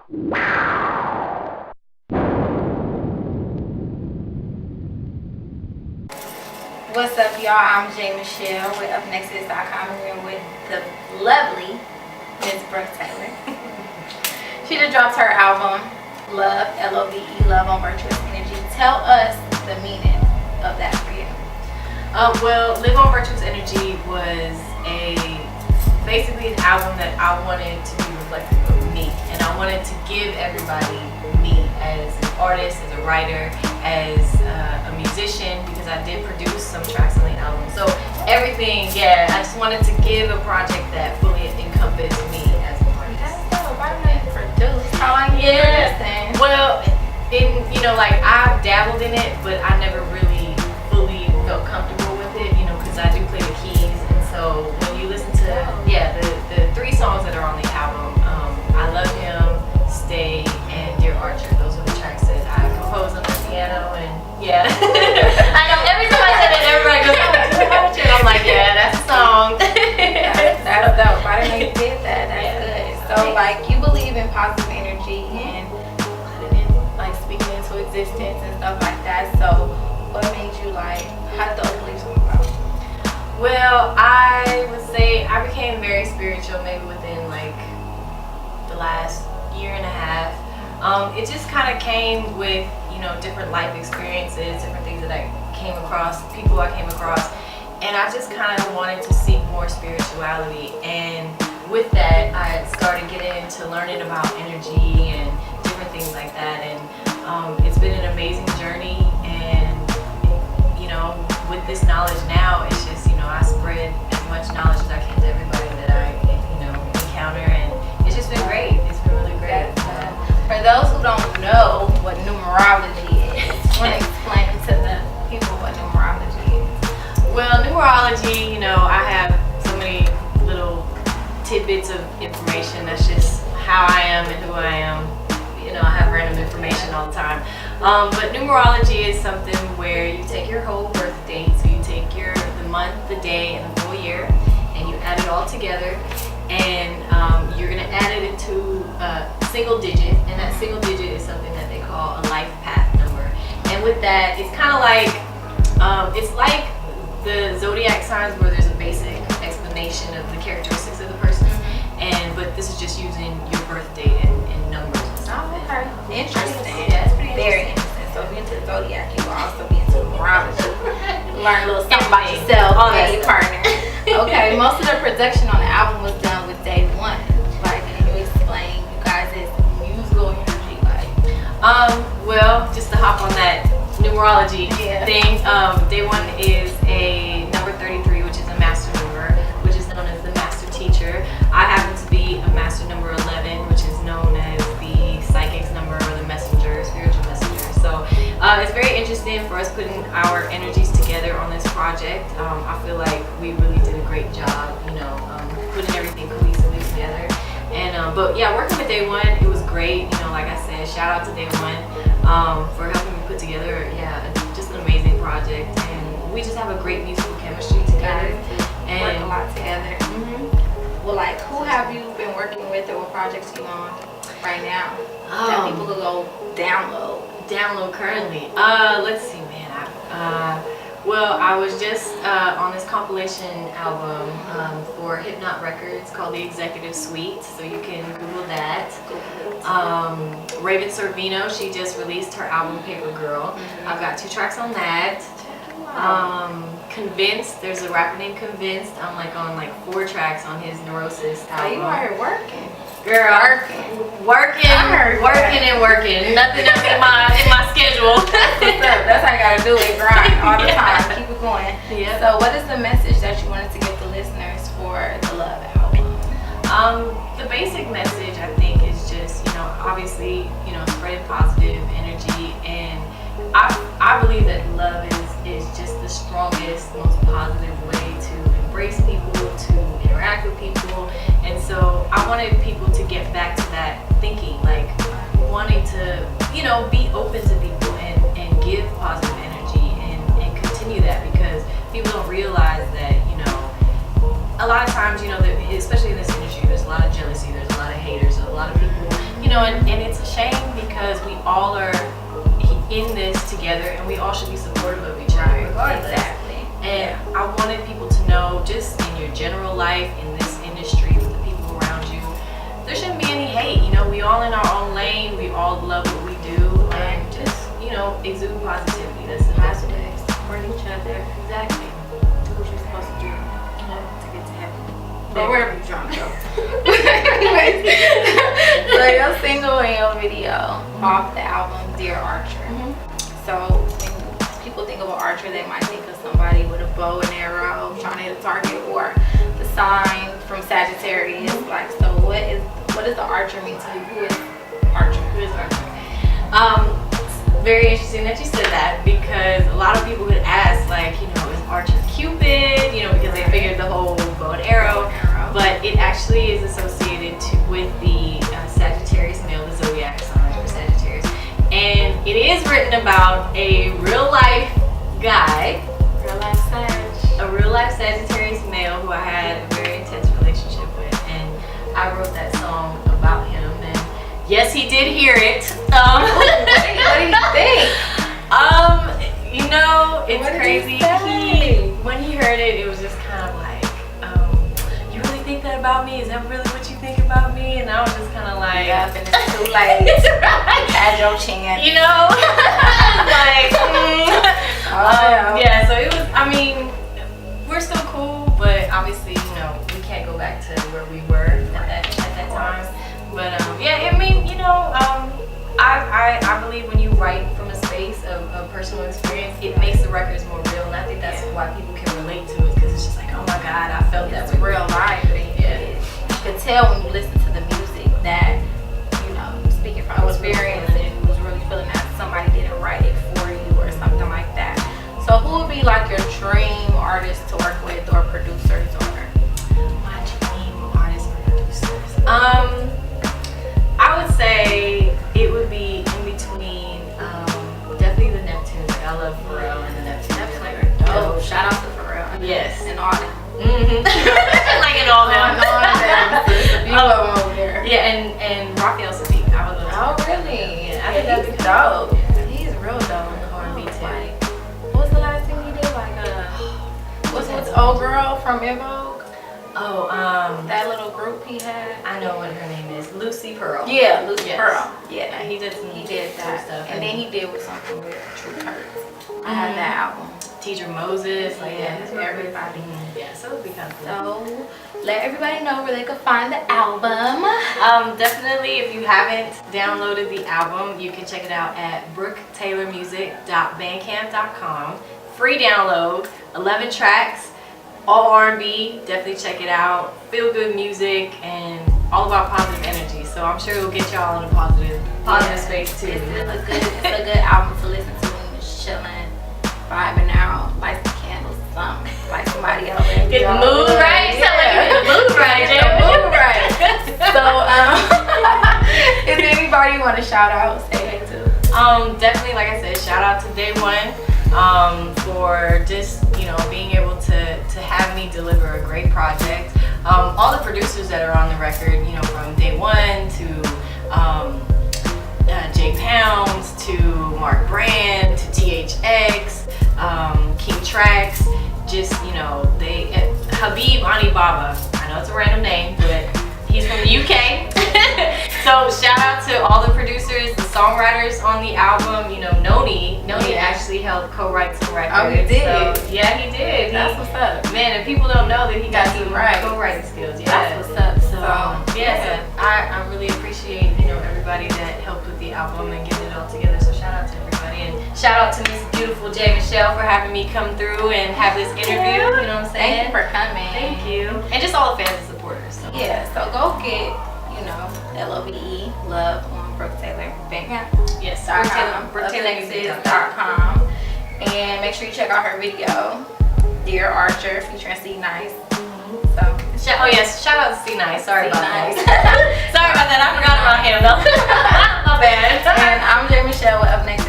What's up, y'all? I'm Jae Michelle with Upnextis.com, and we're with the lovely Miss Brooke Taylor. She just dropped her album, L.O.V.E, L-O.V.E, Love on Virtuous Energy. Tell us the meaning of that for you. Well, Live on Virtuous Energy was basically an album that I wanted to be reflective of me, and I wanted to give everybody me as an artist, as a writer, as a musician, because I did produce some tracks on the album. So everything, yeah, I just wanted to give a project that fully encompassed me as an artist. That's dope. I didn't produce. How long you producing? Well, like I've dabbled in it, but I never really fully felt comfortable with it, because I do play the keys, and so when you listen to the 3 songs that are on the album, I Love Him, Stay, and Dear Archer. Those are the tracks that I composed on the piano, and yeah. I know every time I said it, everybody goes, oh, Dear Archer, and I'm like, yeah, that's a song. That's dope. I didn't know you did that. That's good. So, like, you believe in positive energy and like speaking into existence and stuff like that. So, what made you how did those beliefs come about? Well, I would say I became very spiritual maybe within the last year and a half. It just kind of came with different life experiences, different things that I came across, people I came across, and I just kind of wanted to seek more spirituality. And with that, I started getting into learning about energy and different things like that. And it's been an amazing journey. And with this knowledge now, it's just I spread as much knowledge as I can to everybody that I encounter, and it's just been great. It's been really great. For those who don't know what numerology is, want to explain to the people what numerology is? Well, numerology, I have so many little tidbits of information. That's just how I am and who I am. I have random information all the time. But numerology is something where you take your whole birth date, so you take the month, the day, and the full year, and you add it all together, and you're going to add it into a single digit, and that single digit is something that they call a life path number. And with that, it's kind of it's like the zodiac signs, where there's a basic explanation of the characteristics of the person, but this is just using your birth date and numbers. Oh, okay. Interesting. Yeah, it's pretty very interesting. So if you're into the zodiac, you will also be into numerology. Learn a little something about yourself and your partner. Okay, most of the production on the album was done with Day One. Can you explain you guys' musical energy well, just to hop on that numerology thing, Day One is a number 33, which is a master number, which is known as the master teacher. I happen to be a master number 11, which is known as the psychic's number, or the messenger, spiritual messenger. So it's very interesting for us putting our energies together on this project. I feel like we really did a great job, putting everything cohesively together. And but yeah, working with Day One, it was great. Like I said, shout out to Day One for helping me put together, just an amazing project. And we just have a great musical chemistry together. And work a lot together. Well, who have you been working with, or what projects you on right now that people will go download currently? Let's see, man. Well, I was just on this compilation album for Hypnot Records called The Executive Suite, so you can Google that. Raven Sorvino, she just released her album Paper Girl. I've got 2 tracks on that. Convinced, there's a rapper named Convinced. I'm on 4 tracks on his Neurosis album. You are here working. Girl, working. Nothing else in my schedule. That's how you gotta do it. Grind all the time. Keep it going. Yeah. So, what is the message that you wanted to give the listeners for the L.O.V.E album? The basic message, I think, is just obviously spreading positive energy, and I believe that love is just the strongest, most positive way to embrace people, to interact with people. And so I wanted people to get back to that thinking, wanting to be open to people and give positive energy and continue that, because people don't realize that a lot of times especially in this industry, there's a lot of jealousy, there's a lot of haters, a lot of people and because we all are in this together, and we all should be supportive of each other regardless. Exactly. And I wanted people to know, just in your general life, in this industry, with the people around you, there shouldn't be any hate. You know, we all in our own lane. We all love what we do, and just, you know, exude positivity. That's the best way. Support each other. Exactly. Do what you're supposed to do to get to heaven. Or wherever you're trying to go. So your single and your video off the album Dear Archer. So when people think of an archer, they might think of somebody with a bow and arrow trying to hit a target, or the sign from Sagittarius. Like, so what does the archer mean to you? Who is Archer? Who is Archer? Very interesting that you said that, because a lot of people would ask, like, you know, is Archer Cupid? You know, because they figured the whole bow and arrow. But it actually is associated with the Sagittarius male, the zodiac sign for Sagittarius. And it is written about a real life guy, a real life Sagittarius male who I had a very intense relationship with. And I wrote that song about him. And yes, he did hear it. What do you think? You know, it's crazy. When he heard it, it was just kind of like, you really think that about me? Is that really what you think about me? And I was just kind of like, and it's too late. Had your chance. You know, like, yeah. So it was. I mean, we're still cool, but obviously, you know, we can't go back to where we were at that time. But yeah, I mean, you know, I believe when you write from a space of personal experience, it makes the records more real, and I think that's why people can relate to it, because it's just like, oh my God, I felt that It's real life. You can tell when you listen to the music that, you know, speaking from experience, and you was really feeling that somebody didn't write it for you or something like that. So who would be like your dream artist to work with, or producers, or my dream artists or producers? I would say it would be in between definitely the Neptunes. Like, I love Pharrell and the Neptunes. Like, oh, shout out to Pharrell. Yes. And all that. Like in all them. You love over there. Yeah, and Raphael Sadiq. I would love Oh, really? Yeah, I think that'd be dope. He's real dope in the R&B too. Like, what was the last thing he did? Like, what's old girl from Evoke? Oh, That little group he had. I know what her name is. Lucy Pearl. Yeah, Lucy Yes. Pearl. Yeah, He did that stuff. and then he did with something with True Hurts. I had that album. Teacher Moses. Like, Yeah, his everybody. Yeah, so it would be kind of cool. So let everybody know where they can find the album. Definitely, if you haven't downloaded the album, you can check it out at brooketaylormusic.bandcamp.com. Free download, 11 tracks, all R&B. Definitely check it out. Feel good music and all about positive energy. So I'm sure it'll get y'all in a positive space too. It's a good album to listen to when you're chilling, vibing out, light some candles, something. Like somebody else. Get the mood right. Yeah. Sound like you get the mood right, Get the mood right. So, is there anybody you want to shout out, say hey to? Definitely, like I said, shout out to Day One for just, you know, being able to have me deliver a great project. All the producers that are on the record, you know, from Day One to Jay Pounds to Mark Brand to THX, King Tracks, just, you know, Habib Anibaba. I know it's a random name, but he's from the UK. So shout out to all the producers, the songwriters on the album. You know, Noni actually helped co-write some records. Oh, he did? So, yeah, he did. That's what's up. Man, and people don't know that he got some right. co-writing skills. Yeah. That's what's up. So yeah, I really appreciate, you know, everybody that helped with the album and getting it all together. So shout out to everybody, and shout out to Miss Beautiful Jae Michelle for having me come through and have this interview. You know what I'm saying? Thank you for coming. Thank you, and just all the fans and supporters. So. Yeah, so go get, you know, L.O.V.E, Love on Brooke Taylor Bandcamp. Yes, Upnextis.com. And make sure you check out her video, Dear Archer, featuring C Nice. Oh yes, shout out to C Nice. Sorry about that. C-Nice. Sorry about that. I forgot about him though. My bad. And I'm Jae Michelle with Upnextis.